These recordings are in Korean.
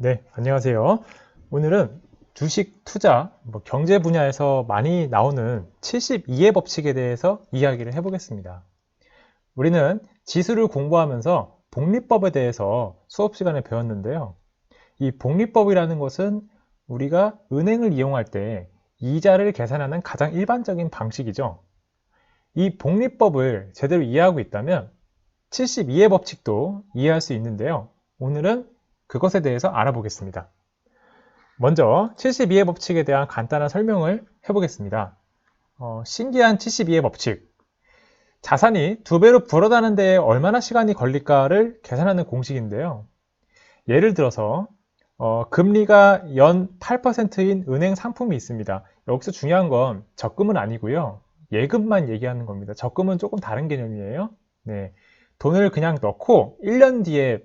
네, 안녕하세요. 오늘은 주식 투자, 경제 분야에서 많이 나오는 72의 법칙에 대해서 이야기를 해보겠습니다. 우리는 지수를 공부하면서 복리법에 대해서 수업 시간에 배웠는데요. 이 복리법이라는 것은 우리가 은행을 이용할 때 이자를 계산하는 가장 일반적인 방식이죠. 이 복리법을 제대로 이해하고 있다면 72의 법칙도 이해할 수 있는데요. 오늘은 그것에 대해서 알아보겠습니다. 먼저 72의 법칙에 대한 간단한 설명을 해보겠습니다. 신기한 72의 법칙. 자산이 두 배로 불어나는 데에 얼마나 시간이 걸릴까를 계산하는 공식인데요. 예를 들어서 금리가 연 8%인 은행 상품이 있습니다. 여기서 중요한 건 적금은 아니고요. 예금만 얘기하는 겁니다. 적금은 조금 다른 개념이에요. 네, 돈을 그냥 넣고 1년 뒤에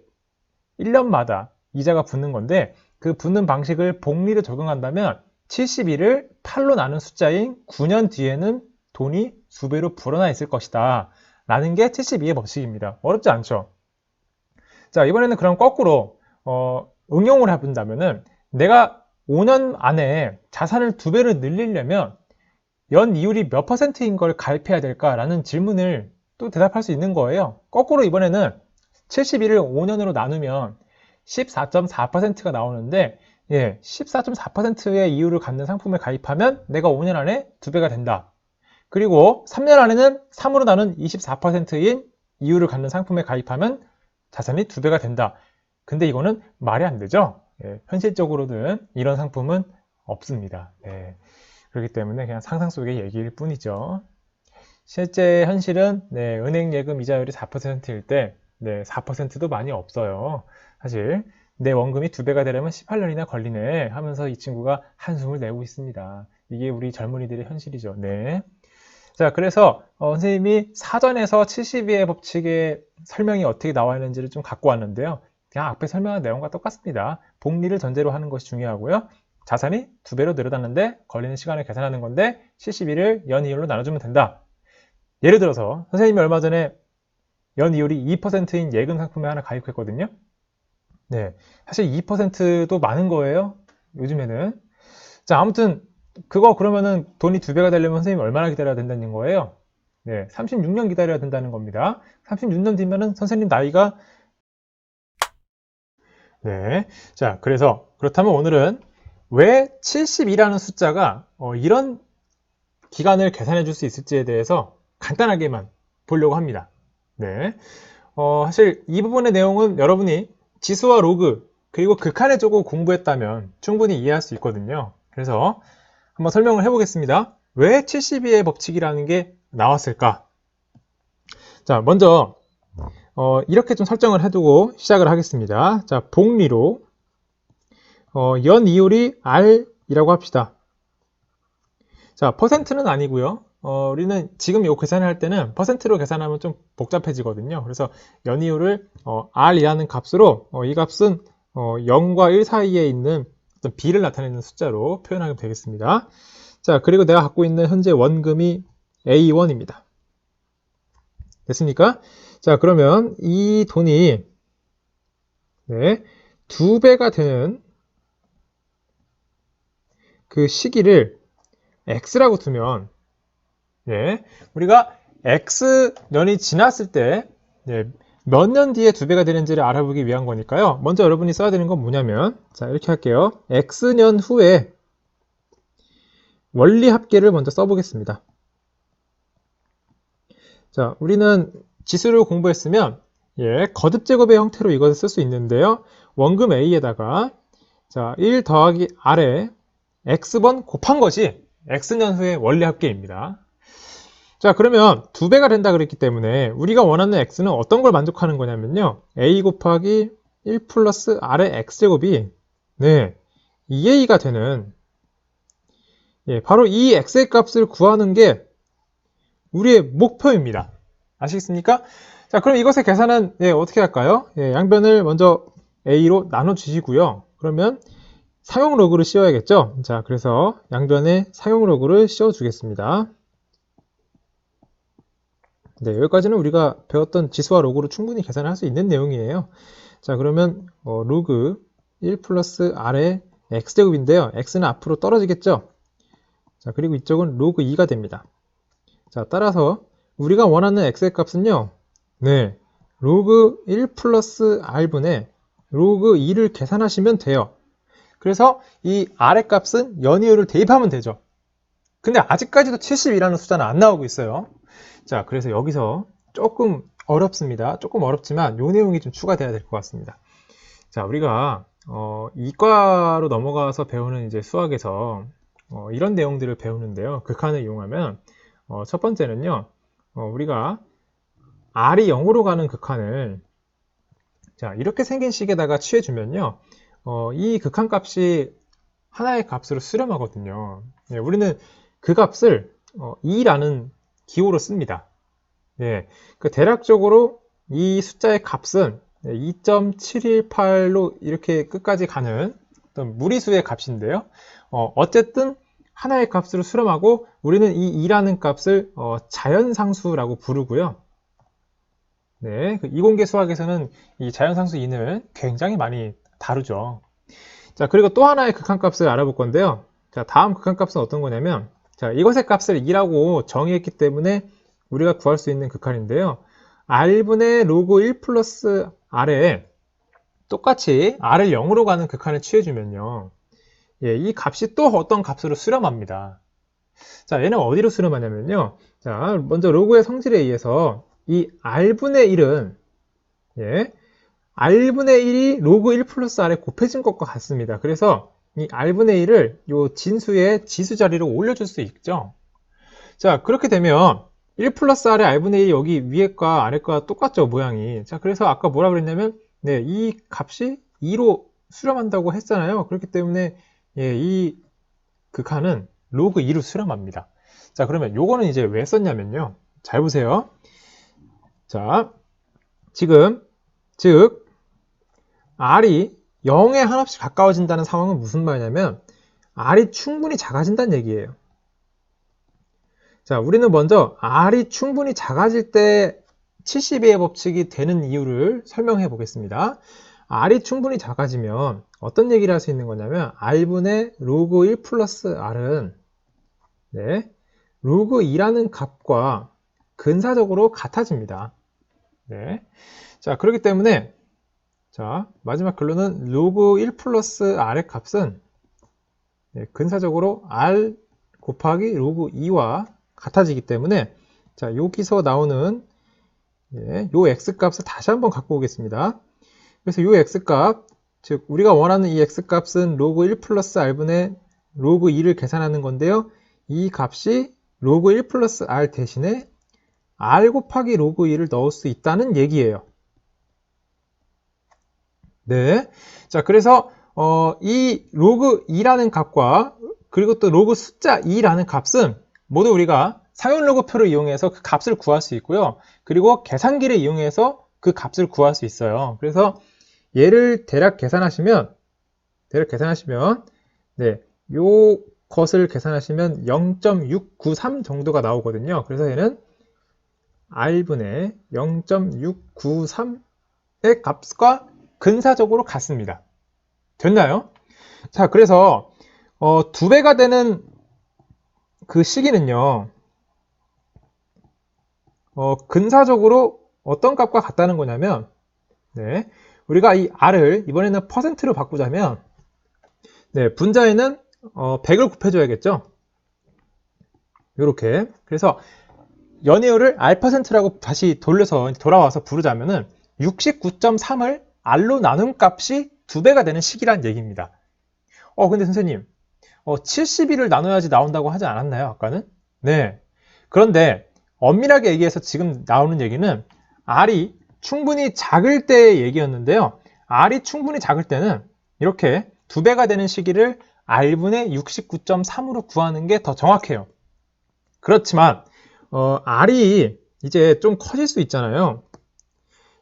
1년마다 이자가 붙는 건데 그 붙는 방식을 복리로 적용한다면 72를 8로 나눈 숫자인 9년 뒤에는 돈이 두 배로 불어나 있을 것이다 라는 게 72의 법칙입니다. 어렵지 않죠? 자, 이번에는 그럼 거꾸로 응용을 해본다면은 내가 5년 안에 자산을 두 배로 늘리려면 연 이율이 몇 퍼센트인 걸 가입해야 될까라는 질문을 또 대답할 수 있는 거예요. 거꾸로 이번에는 71을 5년으로 나누면 14.4%가 나오는데 14.4%의 이율을 갖는 상품을 가입하면 내가 5년 안에 두 배가 된다. 그리고 3년 안에는 3으로 나눈 24%인 이율을 갖는 상품에 가입하면 자산이 두 배가 된다. 근데 이거는 말이 안 되죠. 현실적으로는 이런 상품은 없습니다. 그렇기 때문에 그냥 상상 속의 얘기일 뿐이죠. 실제 현실은 은행 예금 이자율이 4%일 때 4%도 많이 없어요. 사실 내 원금이 두 배가 되려면 18년이나 걸리네 하면서 이 친구가 한숨을 내고 있습니다. 이게 우리 젊은이들의 현실이죠. 네. 자, 그래서 선생님이 사전에서 72의 법칙의 설명이 어떻게 나와 있는지를 좀 갖고 왔는데요. 그냥 앞에 설명한 내용과 똑같습니다. 복리를 전제로 하는 것이 중요하고요. 자산이 두 배로 늘어났는데 걸리는 시간을 계산하는 건데 72를 연 이율로 나눠주면 된다. 예를 들어서 선생님이 얼마 전에 연 이율이 2%인 예금 상품에 하나 가입했거든요. 사실 2%도 많은 거예요. 요즘에는. 자, 아무튼 그거 그러면은 돈이 두 배가 되려면 선생님이 얼마나 기다려야 된다는 거예요? 36년 기다려야 된다는 겁니다. 36년 뒤면은 선생님 나이가 자, 그래서 그렇다면 오늘은 왜 72라는 숫자가 이런 기간을 계산해 줄 수 있을지에 대해서 간단하게만 보려고 합니다. 사실 이 부분의 내용은 여러분이 지수와 로그 그리고 극한의 쪽을 공부했다면 충분히 이해할 수 있거든요. 그래서 한번 설명을 해보겠습니다. 왜 72의 법칙이라는 게 나왔을까? 자, 먼저 이렇게 좀 설정을 해두고 시작을 하겠습니다. 자, 복리로 연 이율이 R이라고 합시다. 자, 퍼센트는 아니고요. 우리는 지금 이 계산을 할 때는 퍼센트로 계산하면 좀 복잡해지거든요. 그래서 연이율을 R이라는 값으로 이 값은 0과 1 사이에 있는 어떤 B를 나타내는 숫자로 표현하면 되겠습니다. 자, 그리고 내가 갖고 있는 현재 원금이 A1입니다. 됐습니까? 자, 그러면 이 돈이 두 배가 되는 그 시기를 X라고 두면 우리가 X년이 지났을 때 몇 년 뒤에 두 배가 되는지를 알아보기 위한 거니까요. 먼저 여러분이 써야 되는 건 뭐냐면 자, 이렇게 할게요. X년 후에 원리 합계를 먼저 써보겠습니다. 자, 우리는 지수를 공부했으면 거듭 제곱의 형태로 이것을 쓸 수 있는데요. 원금 A에다가 자, 1 더하기 R에 X번 곱한 것이 X년 후의 원리 합계입니다. 자, 그러면 두 배가 된다 그랬기 때문에 우리가 원하는 X는 어떤 걸 만족하는 거냐면요. A 곱하기 1 플러스 R의 X제곱이 2A가 되는 바로 이 X의 값을 구하는 게 우리의 목표입니다. 아시겠습니까? 자, 그럼 이것의 계산은 어떻게 할까요? 양변을 먼저 A로 나눠주시고요. 그러면 상용 로그를 씌워야겠죠? 자, 그래서 양변에 상용 로그를 씌워주겠습니다. 여기까지는 우리가 배웠던 지수와 로그로 충분히 계산할 수 있는 내용이에요. 자, 그러면 로그 1 플러스 R의 X제곱인데요. X는 앞으로 떨어지겠죠? 자, 그리고 이쪽은 로그 2가 됩니다. 자, 따라서 우리가 원하는 X의 값은요. 네, 로그 1 플러스 R분의 로그 2를 계산하시면 돼요. 그래서 이 R의 값은 연이유를 대입하면 되죠. 근데 아직까지도 70이라는 숫자는 안 나오고 있어요. 자, 그래서 여기서 조금 어렵습니다. 조금 어렵지만 요 내용이 좀 추가돼야 될 것 같습니다. 자, 우리가 이과로 넘어가서 배우는 이제 수학에서 이런 내용들을 배우는데요. 극한을 이용하면 첫 번째는요. 우리가 R이 0으로 가는 극한을 자, 이렇게 생긴 식에다가 취해주면요. 이 극한 값이 하나의 값으로 수렴하거든요. 네, 우리는 그 값을 2라는 기호로 씁니다. 네, 대략적으로 이 숫자의 값은 2.718로 이렇게 끝까지 가는 어떤 무리수의 값인데요. 어쨌든 하나의 값으로 수렴하고 우리는 이 2라는 값을 자연상수라고 부르고요. 네, 이공계 수학에서는 이 자연상수 2는 굉장히 많이 다루죠. 자, 그리고 또 하나의 극한값을 알아볼 건데요. 자, 다음 극한값은 어떤 거냐면, 자, 이것의 값을 2라고 정의했기 때문에 우리가 구할 수 있는 극한인데요. R분의 로그 1 플러스 R에 똑같이 R을 0으로 가는 극한을 취해주면요. 예, 이 값이 또 어떤 값으로 수렴합니다. 자, 얘는 어디로 수렴하냐면요. 자, 먼저 로그의 성질에 의해서 이 R분의 1은, 예, R분의 1이 로그 1 플러스 R에 곱해진 것과 같습니다. 그래서 이 R분의 1을 요 진수의 지수 자리로 올려줄 수 있죠. 자, 그렇게 되면 1 플러스 R의 R분의 1이 여기 위에과 아래과 똑같죠, 모양이. 자, 그래서 아까 뭐라 그랬냐면, 네, 이 값이 2로 수렴한다고 했잖아요. 그렇기 때문에, 예, 이 극한은 로그 2로 수렴합니다. 자, 그러면 요거는 이제 왜 썼냐면요. 잘 보세요. 자, 지금, 즉, R이 0에 한없이 가까워진다는 상황은 무슨 말이냐면, R이 충분히 작아진다는 얘기예요. 자, 우리는 먼저 R이 충분히 작아질 때 72의 법칙이 되는 이유를 설명해 보겠습니다. R이 충분히 작아지면 어떤 얘기를 할 수 있는 거냐면 R분의 로그 1 플러스 R은 네, 로그 2라는 값과 근사적으로 같아집니다. 네. 자, 그렇기 때문에 자, 마지막 결론은 로그 1 플러스 R의 값은 네, 근사적으로 R 곱하기 로그 2와 같아지기 때문에 자, 여기서 나오는 예, 요 x값을 다시 한번 갖고 오겠습니다. 그래서 요 x값, 즉 우리가 원하는 이 x값은 로그 1 플러스 r분의 로그 2를 계산하는 건데요. 이 값이 로그 1 플러스 r 대신에 r 곱하기 로그 2를 넣을 수 있다는 얘기예요. 네, 자, 그래서 이 로그 2라는 값과 그리고 또 로그 숫자 2라는 값은 모두 우리가 상용로그표를 이용해서 그 값을 구할 수 있고요. 그리고 계산기를 이용해서 그 값을 구할 수 있어요. 그래서 얘를 대략 계산하시면 네, 요 것을 계산하시면 0.693 정도가 나오거든요. 그래서 얘는 R분의 0.693의 값과 근사적으로 같습니다. 됐나요? 자, 그래서 2배가 되는 그 시기는요, 근사적으로 어떤 값과 같다는 거냐면, 네, 우리가 이 R을 이번에는 퍼센트로 바꾸자면, 네, 분자에는 100을 곱해줘야겠죠? 요렇게. 그래서 연이유를 R%라고 다시 돌아와서 부르자면은 69.3을 R로 나눈 값이 2배가 되는 식이란 얘기입니다. 근데 선생님, 72를 나눠야지 나온다고 하지 않았나요? 아까는? 네. 그런데 엄밀하게 얘기해서 지금 나오는 얘기는 R이 충분히 작을 때의 얘기였는데요. R이 충분히 작을 때는 이렇게 2배가 되는 시기를 R분의 69.3으로 구하는 게 더 정확해요. 그렇지만 R이 이제 좀 커질 수 있잖아요.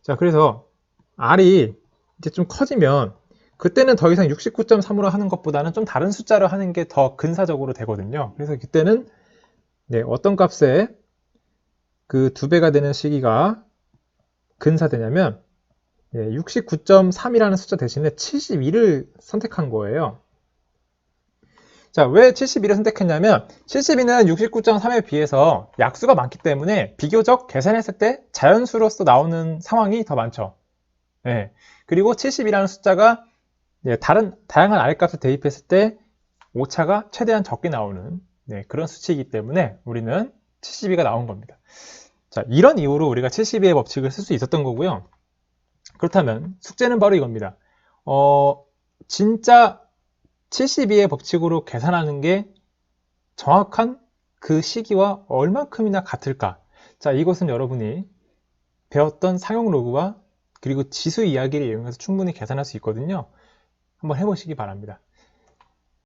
자, 그래서 R이 이제 좀 커지면 그때는 더 이상 69.3으로 하는 것보다는 좀 다른 숫자로 하는 게 더 근사적으로 되거든요. 그래서 그때는 네, 어떤 값에 그 2배가 되는 시기가 근사되냐면 69.3이라는 숫자 대신에 72를 선택한 거예요. 자, 왜 72를 선택했냐면 72는 69.3에 비해서 약수가 많기 때문에 비교적 계산했을 때 자연수로서 나오는 상황이 더 많죠. 예. 그리고 72라는 숫자가 다양한 아래값을 대입했을 때 오차가 최대한 적게 나오는 그런 수치이기 때문에 우리는 72가 나온 겁니다. 자, 이런 이유로 우리가 72의 법칙을 쓸 수 있었던 거고요. 그렇다면 숙제는 바로 이겁니다. 진짜 72의 법칙으로 계산하는 게 정확한 그 시기와 얼만큼이나 같을까? 자, 이것은 여러분이 배웠던 상용 로그와 그리고 지수 이야기를 이용해서 충분히 계산할 수 있거든요. 한번 해보시기 바랍니다.